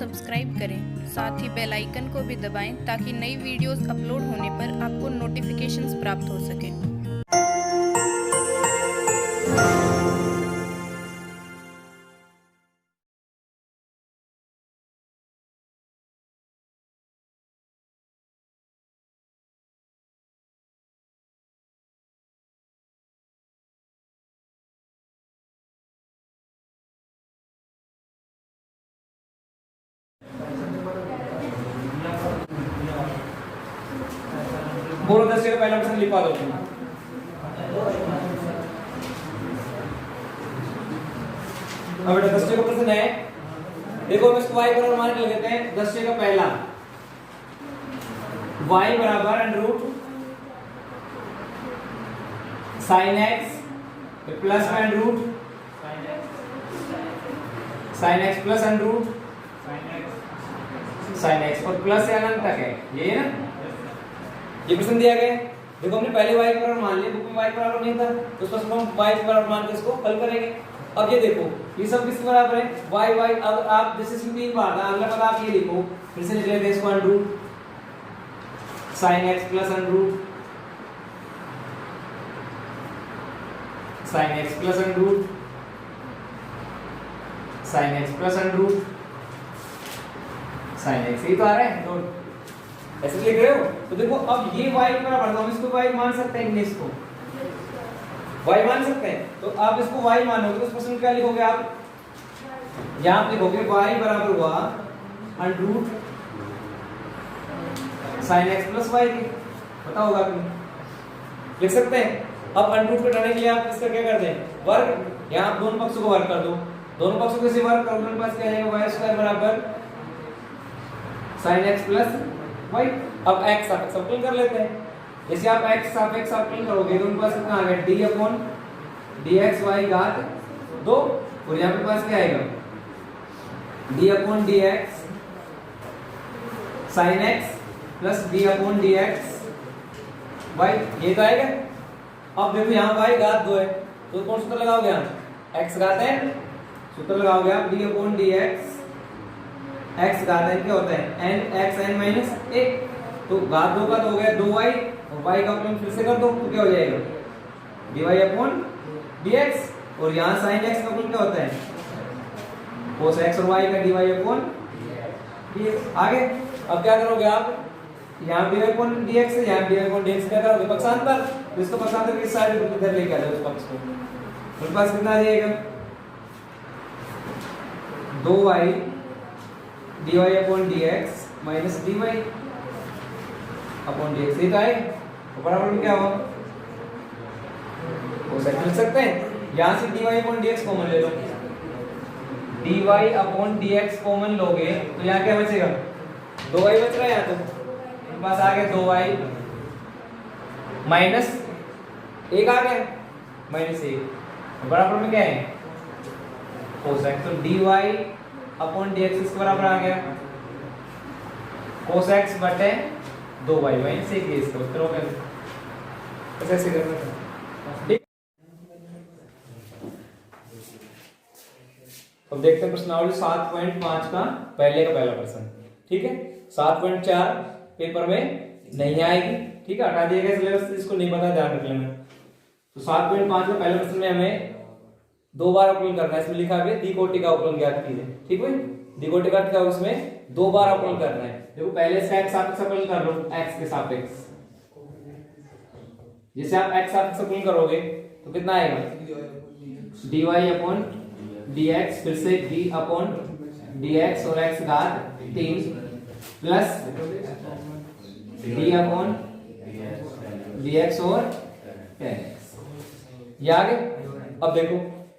Subscribe करें, साथ ही bell icon को भी दबाएं ताकि नई वीडियोस अपलोड होने पर आपको नोटिफिकेशंस प्राप्त हो सके। बोलो 10 का पहला प्रश्न लिखवा दो। अब बेटा 10 का प्रश्न है, देखो हम इसको y बराबर मान के लेते हैं। 10 का पहला y बराबर अंडर sin x प्लस में under sin x plus under sin x और प्लस से अनंत तक है, ये है ना। ये प्रश्न दिया गया। देखो हमने पहले y बराबर मान लिया, बुक में y बराबर नहीं था तो उसको हम y बराबर मान के इसको हल करेंगे। अब ये देखो ये सब किसके बराबर है, y। अब आप जैसे इसमें 3 बार था, अगला पद आप ये लिखो, फिर से लिख लेते हैं इसको under sin x plus under sin x plus under sin x plus under sin x, ये तो आ रहा है तो ऐसे लिख रहे हो। तो देखो अब ये y बराबर, हम इसको y मान सकते हैं, इसको y मान सकते हैं। तो आप इसको y मानोगे तो उस प्रश्न में क्या लिखोगे आप, यहां आप लिखोगे y बराबर हुआ under sin x plus y के, पता होगा तुम्हें, लिख सकते हैं। अब अंडर को हटाने के लिए आप इसका क्या करते हैं, वर्ग। यहां आप दोनों पक्षों को वर्ग कर दो, दोनों पक्षों को से वर्ग करोगे, पास क्या आएगा y² बराबर sin x प्लस y। अब x सापेक्ष अवकलन कर लेते हैं। जैसे आप x सापेक्ष अवकलन करोगे तो उनके पास कितना आ गया, d अपॉन dx y घात 2, और यहाँ पे पास क्या आएगा, d upon dx sin x plus d upon dx y, ये तो आएगा। अब देखो यहाँ y घात 2 है तो कौन सूत्र लगाओगे, यहाँ x घात n सूत्र लगाओगे आप, d अपॉन dx x घात n क्या होता है, n x n माइनस 1, तो घात 2 का तो हो गया 2y, और y का अवकलन फिर से कर दो तो क्या हो जाएगा, dy अपॉन dx, और यहाँ sin x का अवकलन क्या होता है, cos x और y का dy अपॉन dx। आगे अब क्या करोगे आप, यहाँ dy अपॉन dx है, यहाँ dy अपॉन dx क्या करोगे, पक्षांतर, तो इसको पक्षांतर किस साइड पे इधर लेके आ जाओ उस पक्ष को, तो पास कितना आ जाएगा, 2y dy upon dx minus dy upon dx, ये तो है। तो बराबर में क्या होगा, cos x लिख सकते हैं। यहाँ से dy अपॉन dx कॉमन ले लो, dy अपॉन dx कॉमन लोगे तो यहाँ क्या बचेगा, 2y बच रहा है यहाँ, तो पास आ गया 2y माइनस 1 आ गया, माइनस 1, बराबर में क्या है cos x, तो dy अपॉन dx इसके बराबर आ गया cos x बटे 2y माइनस 1, इसका उत्तर हो गया। तो ऐसे करना था, ठीक। अब देखते हैं प्रश्नावली 7.5 का पहले का पहला प्रश्न, ठीक है। 7.4 पेपर में नहीं आएगी, ठीक है, हटा दिया गया सिलेबस, इसको नहीं पता, ध्यान रख लेना। तो 7.5 का पहला प्रश्न में हमें 2 बार अवकलन करना है, इसमें लिखा है द्विकोटि का अवकलन ज्ञात कीजिए, ठीक है। द्विकोटि का अर्थ क्या है, उसमें 2 बार अवकलन करना है। देखो पहले से x सापेक्ष अवकलन कर लो, x के सापेक्ष, जैसे आप x सापेक्ष अवकलन करोगे तो कितना आएगा, dy अपॉन dx, फिर से d अपॉन dx और x घात 3 प्लस d अपॉन dx और 10x, ये आ गए। अब देखो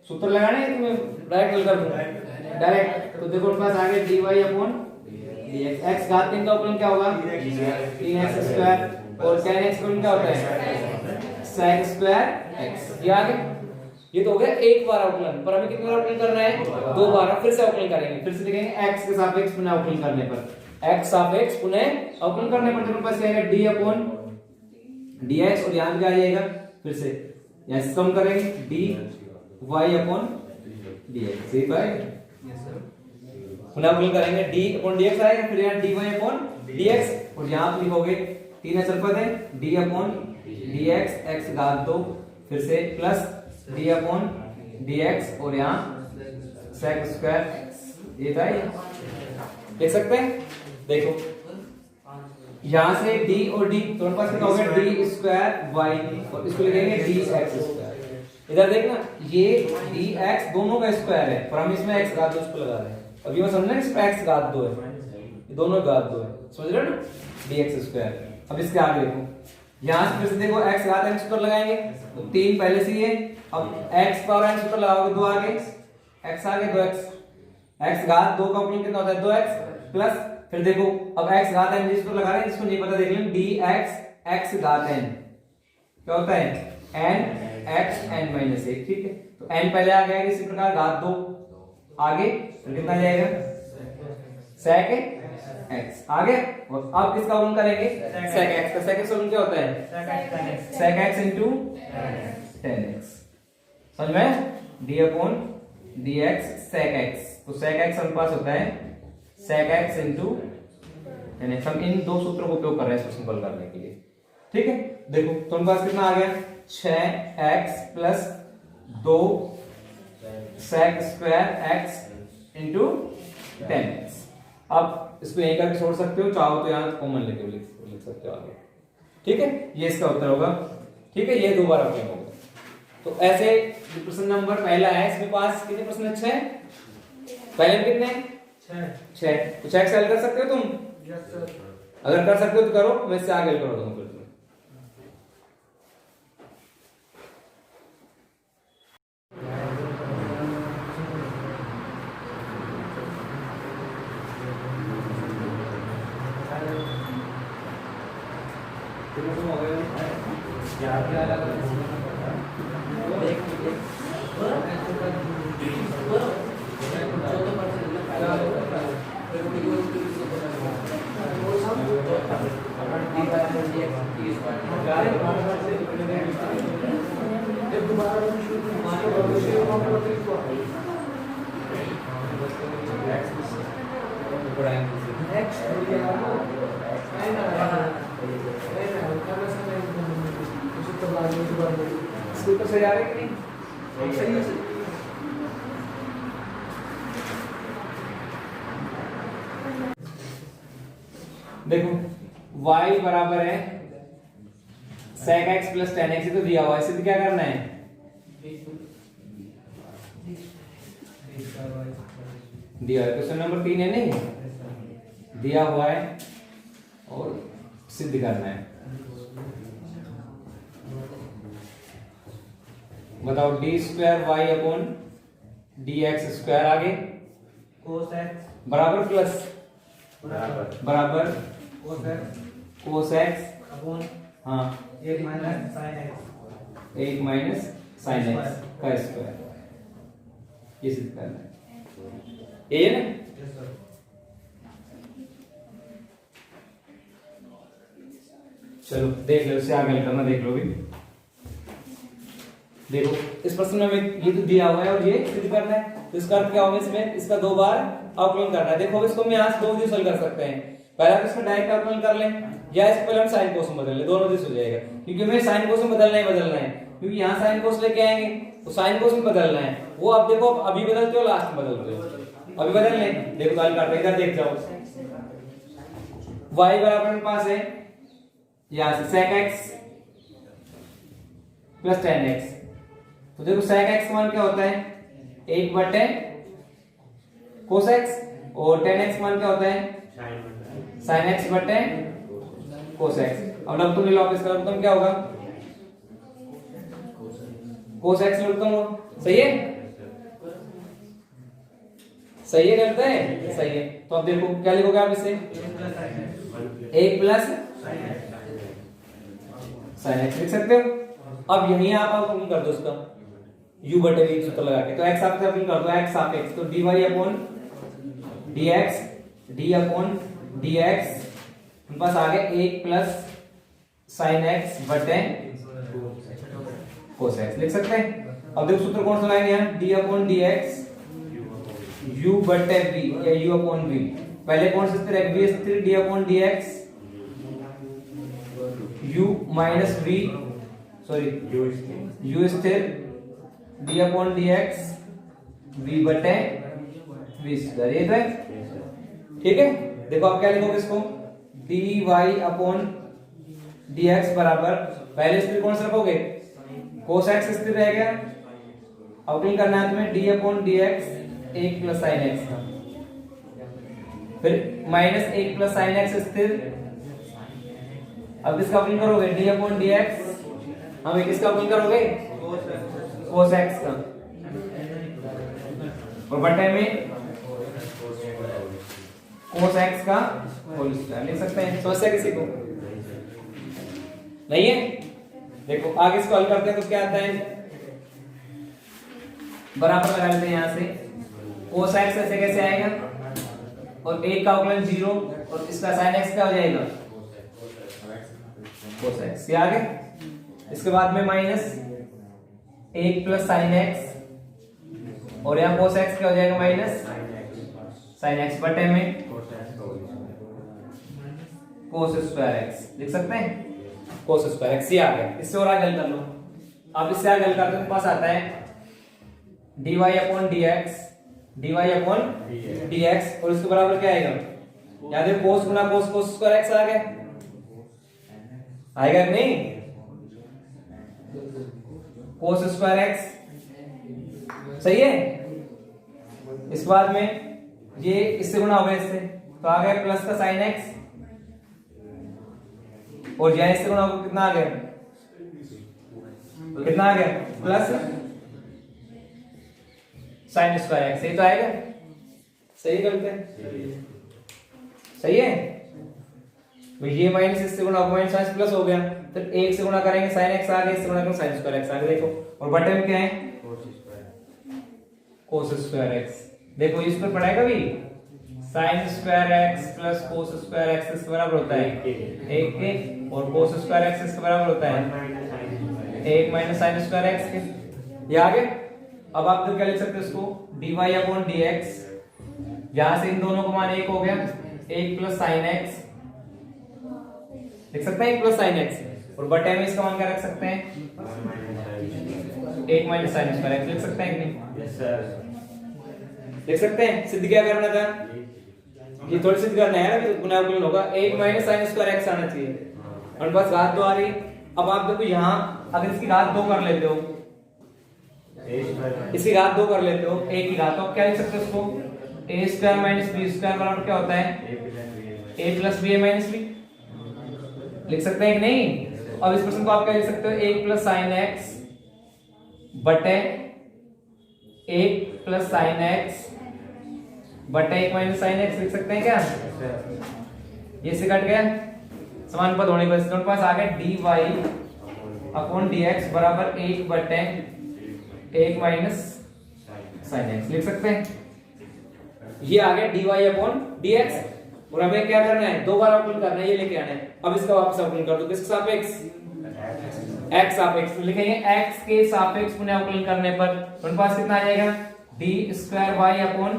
सूत्र लगाना है तुम्हें, डायरेक्ट हल कर दूं डायरेक्ट, तो देखो पास आ गया dy अपॉन dx, x घात 3 का अवकलन क्या होगा, 3x स्क्वायर, और 10x का क्या होता है sec स्क्वायर x, ये आ गया। ये तो हो गया एक बार अवकलन, पर हमें कितनी बार अवकलन करना है, 2 बार। फिर से अवकलन करेंगे, फिर से लिखेंगे x के सापेक्ष पुनः अवकलन करने पर, x सापेक्ष पुनः अवकलन करने पर तुम्हारे पास क्या आएगा, d अपॉन dx, और यहाँ क्या आ जाएगा, फिर से यहाँ कम करेंगे dy अपॉन dx, ठीक है। पुनः अवकलन करेंगे d अपॉन dx आएगा, फिर यहाँ dy अपॉन dx, और यहाँ आप लिखोगे 3 अचल पद है d अपॉन dx x घात 2, फिर से प्लस d अपॉन dx और यहाँ sec स्क्वायर x, ये था, देख सकते हैं। देखो यहाँ से d और d दोनों पास कितना हो गया, d स्क्वायर y, और इसको लिखेंगे dx स्क्वायर। इधर देखना ये dx दोनों का स्क्वायर है, पर हम इसमें x घात 2 इसको लगा रहे हैं। अब ये समझना इस पे x घात 2 है, ये दोनों घात 2 है, समझ रहे हो ना, dx स्क्वायर। अब इसके आगे देखो, यहाँ से फिर से देखो x घात n स्क्वायर लगाएंगे, तो 3 पहले से ही है, अब x पावर n स्क्वायर लगाओगे 2 आगे, x आगे 2x, x घात 2 का अपॉन कितना होता है 2x, प्लस फिर देखो अब x घात n जिसको लगा रहे हैं, जिसको नहीं पता देख लें, dx x घात n क्या होता है n x n माइनस 1, ठीक है। तो n पहले आ गया, इसी प्रकार घात 2 आगे, फिर कितना जाएगा sec x आगे, और अब किसका गुण करेंगे sec x का। sec x का गुण क्या होता है sec x into tan x, समझ में, d upon dx sec x, तो sec x हमारे पास होता है sec x into tan x। हम इन दो सूत्रों का उपयोग कर रहे हैं इसको सिंपल करने के लिए, ठीक है। देखो तो हमारे पास कितना आ गया 6x plus 2 sec square x into tan x। अब इसको यहीं करके छोड़ सकते हो, चाहो तो यहाँ कॉमन लेके लिख सकते हो आगे, ठीक है। ये इसका उत्तर होगा, ठीक है, ये 2 बार अपने होगा। तो ऐसे प्रश्न नंबर पहला है, इसके पास कितने प्रश्न अच्छे हैं, पहले में कितने 6, कुछ एक्सेल कर सकते हो तुम, अगर कर सकते हो तो करो, मैं इससे आगे कर दूंगा फिर। तो सही आ रहा है कि नहीं, सही है। देखो y बराबर है sec x plus tan x, तो दिया हुआ है, सिद्ध क्या करना है, दिया है, क्वेश्चन नंबर 3 है नहीं, दिया हुआ है और सिद्ध करना है। बताओ d square y upon dx square आगे cos x बराबर प्लस बराबर cos x अपॉन हाँ 1 minus sin x 1 minus sin x का स्क्वायर, ये सिद्ध करना है, ये है ना। Yes sir. चलो देख लो, इससे आगे करना देख लो भी। देखो इस प्रश्न में ये तो दिया हुआ है और ये सिद्ध करना है, तो इसका अर्थ क्या होगा, इसमें इसका 2 बार अवकलन करना है। देखो इसको हम यहाँ से 2 दिश हल कर सकते हैं, पहला तो इसका डायरेक्ट अवकलन कर लें, या इसको पहले हम साइन कोस में बदल लें, दोनों दिश हो जाएगा, क्योंकि हमें साइन कोस में बदलना है, क्योंकि यहाँ साइन कोस लेके आएंगे तो साइन कोस में बदलना है। वो आप देखो अभी बदलते हो लास्ट में बदलते हो, अभी बदल लें। देखो हल करते इधर देख जाओ, y बराबर मेरे पास है यहाँ से sec x plus tan x, तो देखो sec x मान क्या होता है 1 बटे cos x, और tan x मान क्या होता है sin x बटे cos x। अब लघुत्तम ले लो, आप इसका लघुत्तम क्या होगा cos x लघुत्तम हो, सही है, सही है, गलत है, सही है। तो अब देखो क्या लिखोगे आप इसे 1 प्लस sin x लिख सकते हो। अब यहीं आप अवकलन कर दो इसका u बटे v सूत्र लगा के, तो x आप अवकलन कर दो, x आप x, तो dy upon dx d upon dx हमारे पास आ गया 1 प्लस sin x बटे cos x लिख सकते हैं। अब देखो सूत्र कौन सा लाएंगे यहाँ, d अपॉन dx u बटे v या u अपॉन v। पहले कौन सा स्थिर है? v स्थिर, d upon dx, u minus v, sorry u स्थिर, d अपॉन dx, v बटे v स्क्वायर। ये तो है, ठीक है। देखो आप क्या लिखोगे इसको, dy अपॉन dx बराबर, पहले स्थिर कौन सा रखोगे? cos x स्थिर रह गया, अवकलन करना है तुम्हें d upon dx 1 plus sin x का, फिर माइनस 1 प्लस sin x स्थिर। अब किसका अवकलन करोगे? d अपॉन dx, हाँ भाई किसका अवकलन करोगे? cos x का, और बटे में cos x का होल स्क्वायर लिख सकते हैं। समस्या किसी को नहीं है? देखो आगे इसको हल करते हैं तो क्या आता है, बराबर लगा लेते हैं यहां से, cos x ऐसे कैसे आएगा, और एक का अवकलन 0 और इसका sin x क्या हो जाएगा? cos x। ये आगे इसके बाद में माइनस 1 प्लस sin x, और यहाँ cos x क्या हो जाएगा? माइनस sin x बटे में cos स्क्वायर x लिख सकते हैं, cos स्क्वायर x। ये आ गया, इससे और आगे हल कर लो। अब इससे आगे हल करते हैं, पास आता है dy अपॉन dx, और इसके बराबर क्या आएगा? याद है cos गुना cos स्क्वायर x आ गया, आएगा कि नहीं? cos स्क्वायर x सही है। इसके बाद में ये इससे गुना हो गया इससे, तो आ गया प्लस का sin x, और यहाँ इससे गुना हो कितना आ गया? कितना आ गया? Plus sin square x। ये तो आएगा, सही करते हैं, सही है। तो ये माइनस इससे गुना होगा, माइनस प्लस हो गया, तो 1 से गुना करेंगे sin x आ गया, इससे गुना करेंगे sin स्क्वायर x आ गया। देखो, और बटे में क्या है? cos square x। देखो इस पर पढ़ाएगा भी, sin square x plus cos square x इसके बराबर होता है 1 के, और cos स्क्वायर x इसके बराबर होता है 1 माइनस sin स्क्वायर x के। ये आ गया। अब आप तो क्या लिख सकते हो इसको, dy अपॉन dx, यहां से इन दोनों का मान 1 हो गया, 1 प्लस sin x लिख सकते हैं, 1 प्लस sin x, और बटे में इसका मान क्या रख सकते हैं? 1 माइनस sin स्क्वायर x लिख सकते हैं कि नहीं? यस सर, लिख सकते हैं। सिद्ध क्या करना था, ये थोड़ी सिद्ध करना है ना, गुना अवकलन होगा, 1 माइनस sin स्क्वायर x आना चाहिए, और बस घात 2 आ रही। अब आप देखो यहाँ अगर इसकी घात 2 कर लेते हो, इसकी घात 2 कर लेते हो, a की घात, तो आप क्या लिख सकते हो इसको, a square minus b square बराबर क्या होता है? a plus b minus b लिख सकते हैं कि नहीं? अब इस प्रश्न को आप क्या लिख सकते हो, 1 प्लस sin x बटे 1 प्लस sin x बटे 1 माइनस sin x लिख सकते हैं क्या? ये से कट गया, समान पद होने पर दोनों पास आ गया dy अपॉन dx बराबर 1 बटे 1 माइनस sin x लिख सकते हैं। ये आ गया dy अपॉन dx, और हमें क्या करना है? 2 बार अवकलन करना है, ये लेके आना है। अब इसका वापस अवकलन कर दो, किसके सापेक्ष? x सापेक्ष लिखेंगे, x के सापेक्ष पुनः अवकलन करने पर उनके पास कितना आ जाएगा? d square y upon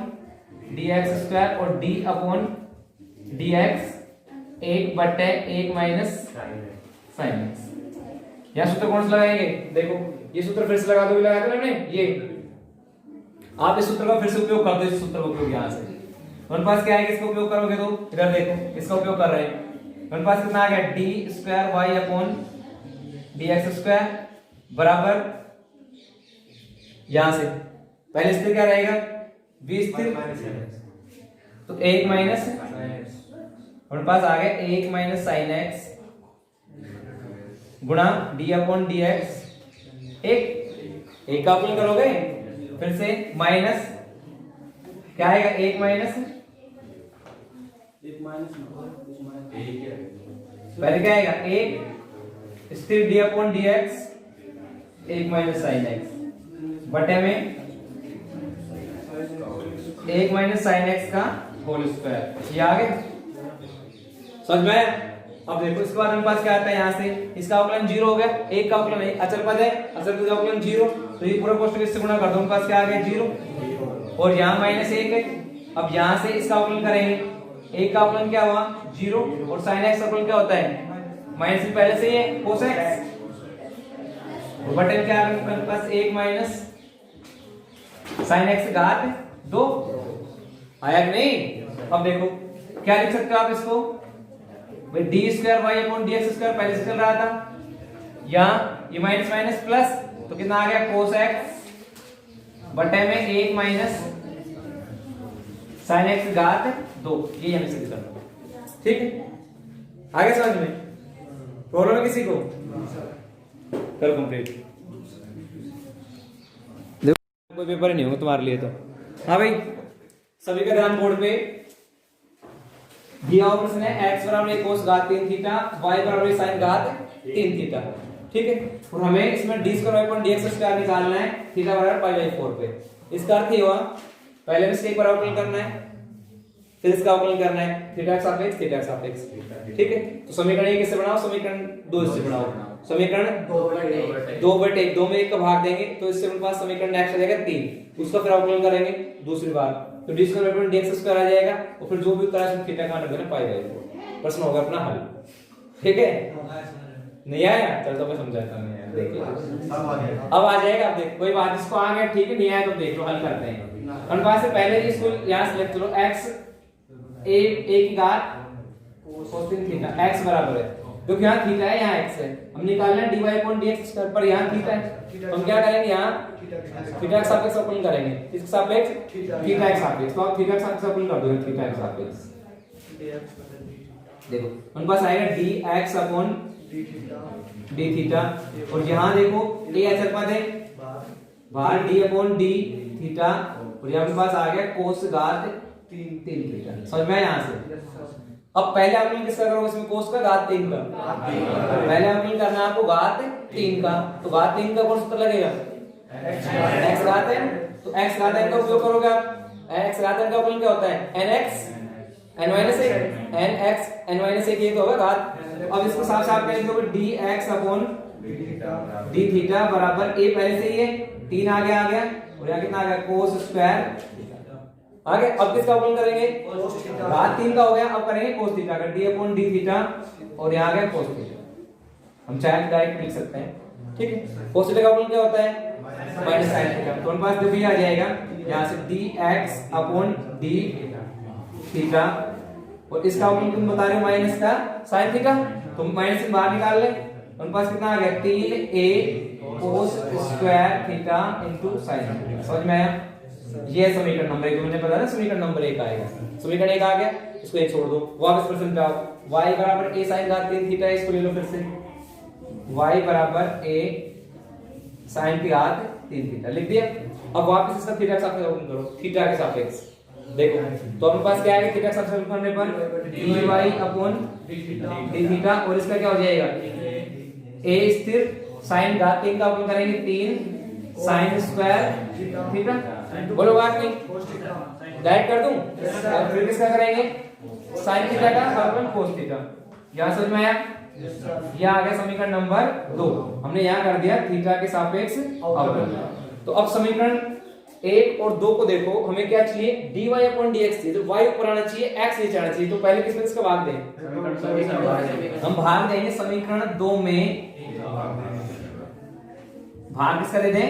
dx square, और d अपॉन dx 1 बटे 1 माइनस sin x। यहाँ सूत्र कौन सा लगाएंगे? देखो ये सूत्र फिर से लगा दो, लगाया था ना हमने, ये आप इस सूत्र का फिर से उपयोग कर दो, इस सूत्र का उपयोग यहाँ से। उनके पास क्या है, इसका उपयोग करोगे तो इधर देखो, इसका उपयोग कर रहे हैं। उनके पास कितना आ गया? d square y upon dx square बराबर, यहां से पहले स्थिर क्या रहेगा? b स्थिर, तो 1 माइनस, उनके पास आ गया 1 माइनस sin x गुणा d अपॉन dx, एक का अवकलन करोगे फिर से माइनस क्या आएगा? 1 माइनस, पहले क्या आएगा? 1 स्थिर d upon dx 1 minus sin x बटे में 1 माइनस sin x का होल स्क्वायर। ये आ गया, समझ में? अब देखो इसके बाद हमारे पास क्या आता है, यहाँ से इसका अवकलन 0 हो गया, एक का अवकलन अचल पद है, अचल पद का अवकलन 0, तो ये पूरा कोष्ठक इससे गुणा कर दो, हमारे पास क्या आ गया? 0। और यहाँ माइनस 1 है। अब यहाँ से इसका अवकलन करेंगे, एक का अवकलन क्या हुआ 0 और sin x का अवकलन क्या होता है माइनस पहले से ही है cos x, बटे क्या है मेरे पास 1 माइनस sin x घात 2 आया कि नहीं। अब देखो क्या लिख सकते हो आप इसको भाई D square Y upon D X square पहले से चल रहा था, यहाँ ये माइनस माइनस प्लस तो कितना आ गया cos x बटे में 1 माइनस sin x घात 2, ये हमें सिद्ध करना है। ठीक है, आगे समझ में प्रॉब्लम है किसी को? करो कंप्लीट, देखो कोई पेपर नहीं होगा तुम्हारे लिए तो। हाँ भाई सभी का ध्यान बोर्ड पे दिया हुआ प्रश्न है x बराबर cos घात 3 थीटा, y बराबर sin घात 3 थीटा। ठीक है, और हमें इसमें d square upon dx square निकालना है थीटा बराबर पाई बाई 4 पे। इसका अर्थ ये हुआ पहले में इसका एक बार अवकलन करना है, फिर इसका अवकलन करना है थीटा के सापेक्ष थीटा के सापेक्ष। ठीक है, तो समीकरण 1 किससे बनाओ, समीकरण 2 इससे बनाओ। समीकरण 2/1 2 में 1 का भाग देंगे तो इससे हमारे पास समीकरण नेक्स्ट आ जाएगा 3, उसका फिर अवकलन करेंगे दूसरी बार तो d square upon dx square आ जाएगा और फिर जो भी उत्तर है उसमें थीटा का मान रखना पाई बाई 4। प्रश्न होगा अपना हल। ठीक है, नहीं आया चल तो मैं समझाता हूं यार, देखिए अब आ जाएगा। अब देखो कोई बात इसको आ गया ठीक है, नहीं आया तो देख लो हल करते हैं। अपन पास से पहले इसको यहां से लिख लो x a की घात cos 3 थीटा x बराबर है क्योंकि यहाँ थीटा है यहाँ x है, हम निकालना है dy अपॉन dx स्क्वायर पर यहाँ थीटा है तो हम क्या करेंगे यहाँ थीटा के सापेक्ष अवकलन करेंगे, इसके सापेक्ष थीटा के सापेक्ष, तो आप थीटा के सापेक्ष अवकलन कर दो थीटा के सापेक्ष। देखो हमारे पास आएगा dx अपॉन d थीटा और यहाँ देखो a अचर पद है बाहर d अपॉन d थीटा और यहाँ पे पास आ गया cos घात 3 थीटा। समझ में यहाँ से अब पहले अवकलन किसका करोगे इसमें cos का घात 3 का, पहले अवकलन करना है आपको घात 3 का, तो घात 3 का कौन सा उत्तर लगेगा x घात n, तो x घात n का उपयोग करोगे आप, x घात n का अवकलन क्या होता है nx n minus 1 nx n minus 1 ये तो होगा घात। अब इसको साफ साफ कर दोगे dx अपॉन d थीटा बराबर a पहले से ही है 3 आ गया और यहाँ कितना आ गया cos स्क्वायर आगे। अब किसका अवकलन करेंगे घात 3 का हो गया, अब करेंगे cos थीटा का d अपॉन d थीटा और यहाँ आ गया cos थीटा, हम चाहे डायरेक्ट लिख सकते हैं। ठीक है, cos थीटा का अवकलन क्या होता है माइनस sin थीटा, तो हमारे पास देखो ये आ जाएगा यहाँ से dx अपॉन d थीटा और इसका अवकलन तुम बता रहे हो माइनस का sin थीटा, तो माइनस से बाहर निकाल ले, हमारे पास कितना आ गया 3a cos square theta into sin theta. समझ में आया? ये समीकरण नंबर 1 मैंने बताया समीकरण नंबर 1 आएगा, समीकरण 1 आ गया इसको एक छोड़ दो, वापस प्रश्न पे आओ। y बराबर a sin घात 3 थीटा, इसको ले लो फिर से y बराबर a sin की घात 3 थीटा लिख दिया। अब वापस इसका थीटा के सापेक्ष अवकलन करो, थीटा के सापेक्ष देखो तो अपने पास क्या आएगा थीटा के सापेक्ष अवकलन करने पर dy अपॉन d थीटा और इसका क्या हो जाएगा a स्थिर sin घात 3 का अवकलन करेंगे 3 sin स्क्वायर थीटा। बोलो बात नहीं डायरेक्ट कर दूं और फिर किसका करेंगे sin थीटा का अवकलन cos थीटा। यहां समझ में आया? यह आ गया समीकरण नंबर 2, हमने यहां कर दिया थीटा के सापेक्ष अवकलन। तो अब समीकरण 1 और 2 को देखो, हमें क्या चाहिए dy अपॉन dx चाहिए, तो y ऊपर आना चाहिए x नीचे आना चाहिए, तो पहले किसमें किसका भाग दें, हम भाग देंगे समीकरण 2 में, भाग किसका दे दें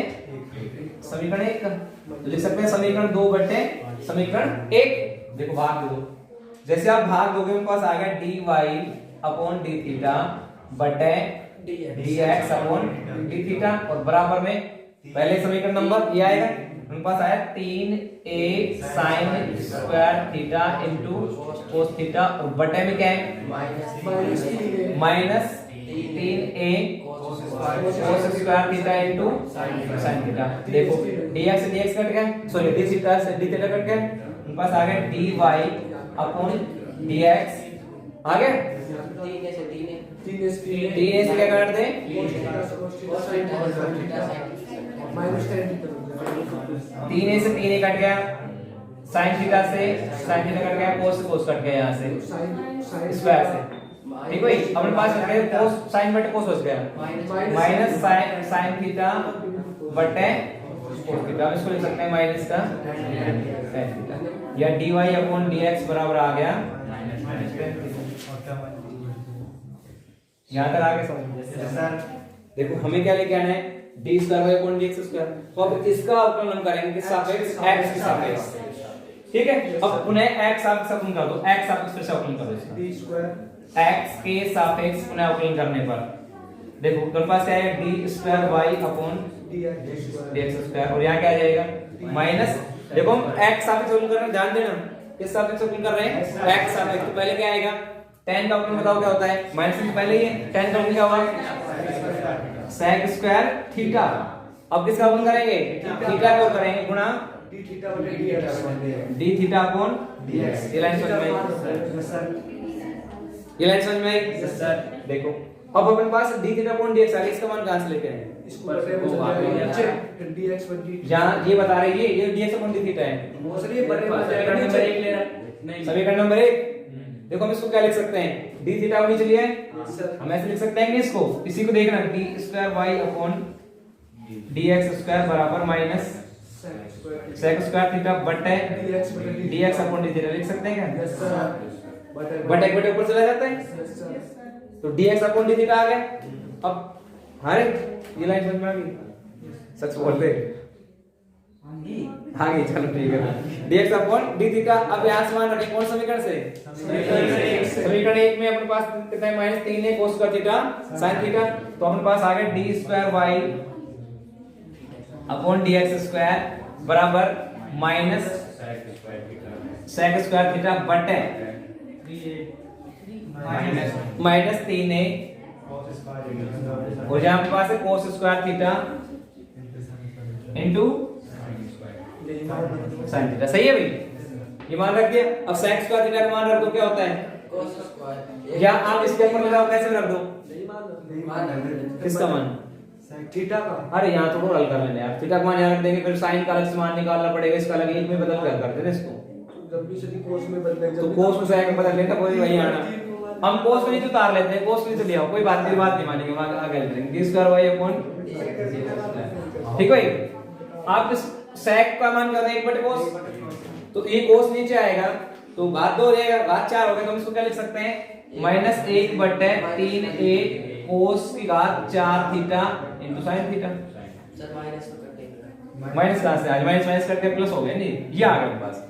समीकरण 1 का, तो लिख सकते हैं समीकरण 2 बटे समीकरण 1। देखो भाग दे दो, जैसे आप भाग दोगे मेरे पास आ गया dy अपॉन d थीटा बटे dx अपॉन d थीटा और बराबर में पहले समीकरण नंबर ये आएगा, मेरे पास आया 3a sin square theta into cos theta और बटे में क्या है minus 3a cos square theta into sin theta. देखो dx से dx कट गया, सॉरी d थीटा से d थीटा कट गया, मेरे पास आ गया dy अपॉन dx आ गया 3 से क्या काट दें 3a से 3a कट गया, sin थीटा से sin थीटा कट गया, cos से cos कट गया यहाँ से स्क्वायर से। ठीक है, अपने पास cos sin बटे cos बच गया माइनस sin थीटा बटे cos थीटा, अब इसको लिख सकते हैं माइनस का tan थीटा, या dy अपॉन dx बराबर आ गया यहाँ तक आगे समझ। देखो हमें क्या लेके आना है, d square by upon dx square, तो अब इसका अवकलन हम करेंगे किस सापेक्ष, x के सापेक्ष, ठीक है। अब पुनः x सापेक्ष अवकलन कर दो, x सापेक्ष फिर से अवकलन कर दो इसका, d स्क्वायर x के सापेक्ष पुनः अवकलन करने पर देखो तुम्हारे पास क्या है, d square y upon dx square, और यहाँ क्या आ जाएगा माइनस, देखो हम x सापेक्ष अवकलन कर रहे हैं, ध्यान देना किस सापेक्ष अवकलन कर रहे हैं, x सापेक्ष, तो पहले क्या आएगा tan का अवकलन बताओ क्या होता है, माइनस से पहले ही है, tan का अवकलन क्या होगा sec स्क्वायर थीटा, अब किसका अवकलन करेंगे, थीटा को करेंगे गुणा d थीटा बटे dx d theta upon dx, ये लाइन समझ में आई, ये लाइन समझ में आई सर। देखो अब अपने पास d थीटा अपॉन dx आ गया, इसका मान कहां से लेके आए, इसको बटे वो नीचे dx बटे जहां ये बता रही है ये dx अपॉन d थीटा है, वो सर ये बटे समीकरण नंबर 1 ले रहा है, समीकरण नंबर 1। देखो हम इसको क्या लिख सकते हैं, d थीटा को नीचे लिया है, सर हम ऐसे लिख सकते हैं कि इसको, इसी को देखना d square y upon dx square बराबर माइनस sec स्क्वायर थीटा बटे dx बटे dx अपॉन d थीटा लिख सकते हैं क्या, यस सर बटे बटे बटे ऊपर चला जाता है, यस सर तो dx अपॉन d थीटा आ गया। अब हरे ये लाइन समझ में आ गई, सच बोल दे आ गई, चलो ठीक है, dx अपॉन d थीटा। अब यहाँ से मान रखें कौन समीकरण से, समीकरण 1 में अपने पास कितना है, -3 है cos square theta sin theta, तो अपने पास आ गया d square y upon dx square बराबर माइनस sec स्क्वायर थीटा बटे माइनस 3a, और जहां आपके पास है cos square theta into sin theta, सही है भाई, ये मान रख दिया। अब sec स्क्वायर थीटा का मान रख दो, क्या होता है, या आप इसके ऊपर लगाओ, कैसे रख दो, किसका मान, थीटा का, अरे यहाँ तो हल कर लेना यार, थीटा का मान यहाँ रख देंगे, फिर sin का अलग से मान निकालना पड़ेगा, इसका अलग, एक में बदल कर देना इसको, जब भी सदी कोस में बदले तो cos में sin में बदल लेता कोई वही आना, हम cos में नहीं उतार लेते हैं, cos में ले आओ, कोई बात नहीं मानेंगे, वहां आगे करेंगे d स्क्वायर y अपॉन, ठीक है भाई। आप इस sec का मान कर रहे हैं 1/cos, तो ये cos नीचे आएगा तो घात 2 हो जाएगा, घात 4 हो गया, तो हम इसको क्या लिख सकते हैं, -1/3a cos की घात 4 theta into sin theta, minus कहां से आज, माइनस करके प्लस हो गया, नहीं ये आ गया मेरे पास,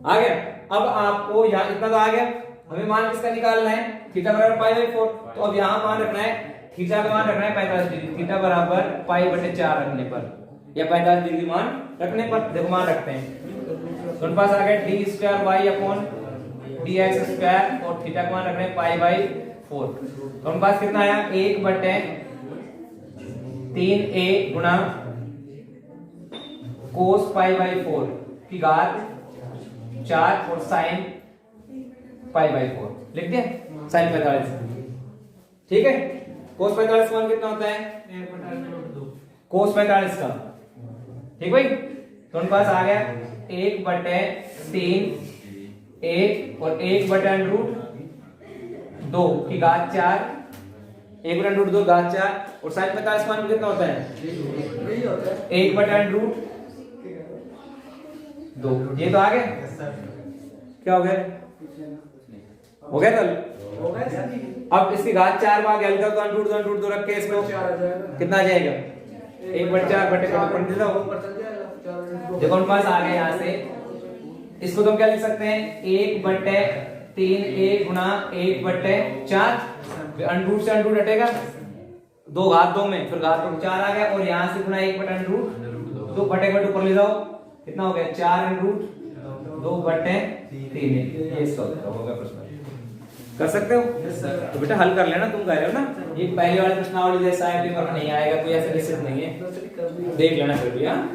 आ गया। अब आपको यहाँ इतना तो आ गया, हमें मान किसका निकालना है, थीटा बराबर π/4, तो अब यहाँ मान रखना है, थीटा का मान रखना है 45 डिग्री, थीटा बराबर π/4 रखने पर, या 45 डिग्री मान रखने पर, देखो मान रखते हैं, तो उनके पास आ गया d square y upon dx square, और थीटा का मान रखना है π/4, तो उनके पास कितना आया, 1/3a गुणा cos π/4 की घात 4 और sin π/4 लिख दिया, sin 45, ठीक है। cos 45 मान कितना होता है, cos 45 का, ठीक भाई, तो उनके पास आ गया 1/3 1 और 1/√2 की घात 4, 1/√2 घात 4, और sin 45 मान कितना होता है, 1/√2, ये तो आ गया, क्या हो गया, हो गया तो अब इसकी घात 4 भाग हल्का तो √2 रख के इसको कितना आ जाएगा, 1/4 बटे देखो उनके पास आ गया, यहाँ से इसको तो हम क्या लिख सकते हैं, 1/3a गुणा 1/4, √2 से √2 हटेगा, 2 घात 2 में, फिर घात 2 4 आ गया, और यहाँ से गुणा 1/√2 बटे ऊपर ले जाओ, कितना हो गया, 4√2/3, ये इसका उत्तर होगा प्रश्न, कर सकते हो, तो बेटा हल कर लेना, तुम कर रहे हो ना, ये पहले वाले प्रश्नावली जैसा है, पेपर में नहीं आएगा, कोई ऐसा निश्चित नहीं है, देख लेना फिर भी, हाँ।